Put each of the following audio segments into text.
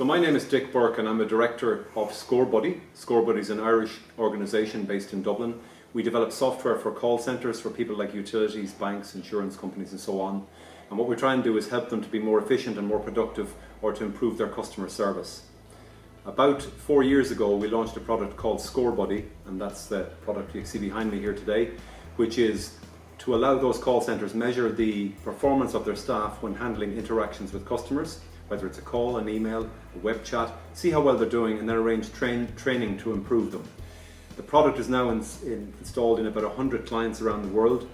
So my name is Dick Bourke and I'm a director of ScoreBuddy. ScoreBuddy is an Irish organisation based in Dublin. We develop software for call centres for people like utilities, banks, insurance companies and so on. And what we try and do is help them to be more efficient and more productive, or to improve their customer service. About 4 years ago we launched a product called ScoreBuddy, and that's the product you see behind me here today, which is to allow those call centres measure the performance of their staff when handling interactions with customers, whether it's a call, an email, a web chat, see how well they're doing and then arrange training to improve them. The product is now installed in about 100 clients around the world.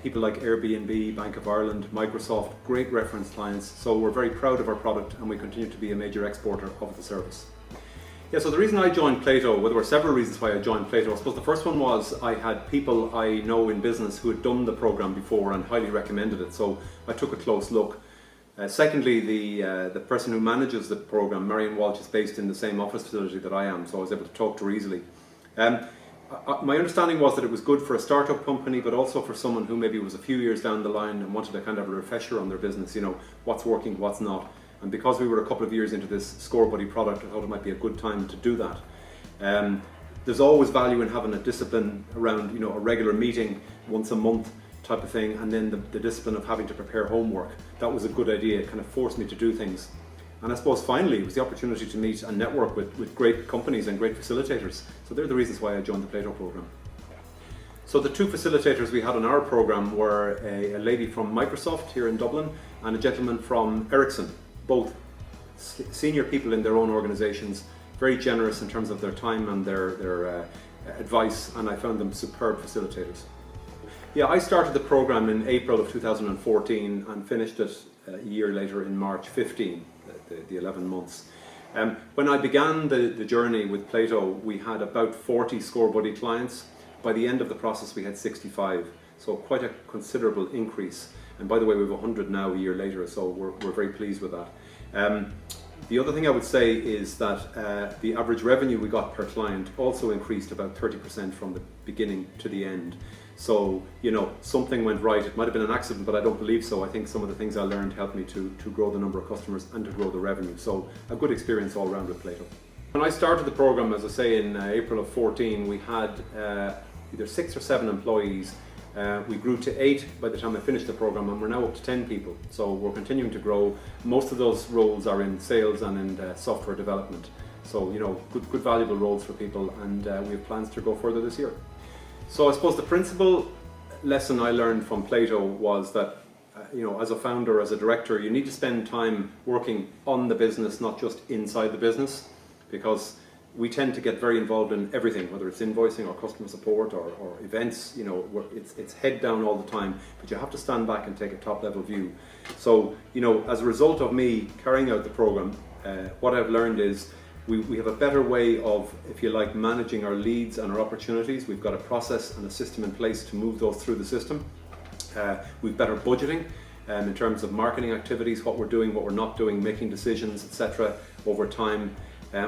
People like Airbnb, Bank of Ireland, Microsoft, great reference clients. So we're very proud of our product and we continue to be a major exporter of the service. Yeah, so the reason I joined Plato, well, there were several reasons why I joined Plato. I suppose the first one was I had people I know in business who had done the program before and highly recommended it, so I took a close look. Secondly, the person who manages the program, Marion Walsh, is based in the same office facility that I am, so I was able to talk to her easily. My understanding was that it was good for a startup company, but also for someone who maybe was a few years down the line and wanted to kind of have a refresher on their business, you know, what's working, what's not. And because we were a couple of years into this ScoreBuddy product, I thought it might be a good time to do that. There's always value in having a discipline around, you know, a regular meeting once a month type of thing, and then the discipline of having to prepare homework. That was a good idea. It kind of forced me to do things. And I suppose finally it was the opportunity to meet and network with great companies and great facilitators. So they're the reasons why I joined the Plato program. So the two facilitators we had on our program were a lady from Microsoft here in Dublin and a gentleman from Ericsson, both senior people in their own organizations, very generous in terms of their time and their advice, and I found them superb facilitators. Yeah, I started the program in April of 2014 and finished it a year later in March 15, the 11 months. When I began the journey with Plato, we had about 40 ScoreBuddy clients. By the end of the process we had 65, so quite a considerable increase. And by the way, we have 100 now a year later, so we're very pleased with that. The other thing I would say is that the average revenue we got per client also increased about 30% from the beginning to the end. So, you know, something went right. It might have been an accident, but I don't believe so. I think some of the things I learned helped me to grow the number of customers and to grow the revenue. So a good experience all around with Plato. When I started the program, as I say, in April of 14, we had either 6 or 7 employees. We grew to 8 by the time I finished the program, and we're now up to 10 people. So we're continuing to grow. Most of those roles are in sales and in software development. So, you know, good valuable roles for people, and we have plans to go further this year. So I suppose the principal lesson I learned from Plato was that, you know, as a founder, as a director, you need to spend time working on the business, not just inside the business, because we tend to get very involved in everything, whether it's invoicing or customer support or events. You know, it's head down all the time, but you have to stand back and take a top level view. So, you know, as a result of me carrying out the program, what I've learned is we have a better way of, if you like, managing our leads and our opportunities. We've got a process and a system in place to move those through the system. We've better budgeting in terms of marketing activities, what we're doing, what we're not doing, making decisions, etc. over time.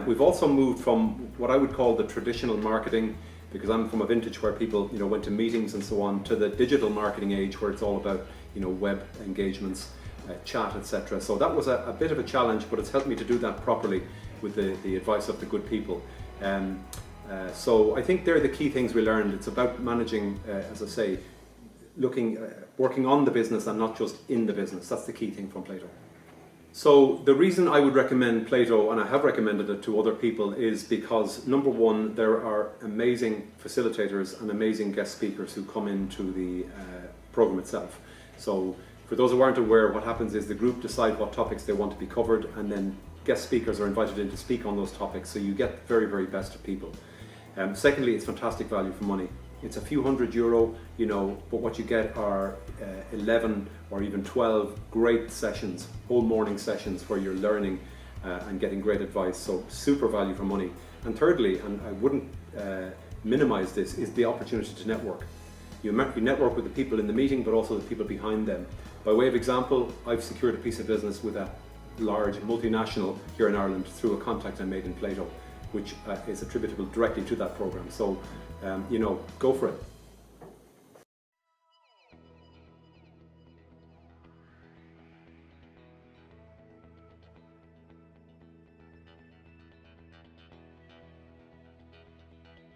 We've also moved from what I would call the traditional marketing, because I'm from a vintage where people, you know, went to meetings and so on, to the digital marketing age where it's all about, you know, web engagements, chat, etc. So that was a bit of a challenge, but it's helped me to do that properly with the advice of the good people. So I think they're the key things we learned. It's about managing, as I say, working on the business and not just in the business. That's the key thing from Plato. So the reason I would recommend Plato, and I have recommended it to other people, is because, number one, there are amazing facilitators and amazing guest speakers who come into the program itself. So for those who aren't aware, what happens is the group decide what topics they want to be covered, and then guest speakers are invited in to speak on those topics, so you get the very, very best of people. Secondly, it's fantastic value for money. It's a few €100, you know, but what you get are 11 or even 12 great sessions, whole morning sessions where you're learning and getting great advice, so super value for money. And thirdly, and I wouldn't minimize this, is the opportunity to network. You network with the people in the meeting, but also the people behind them. By way of example, I've secured a piece of business with a large multinational here in Ireland through a contact I made in Plato, which is attributable directly to that program. So, you know, go for it.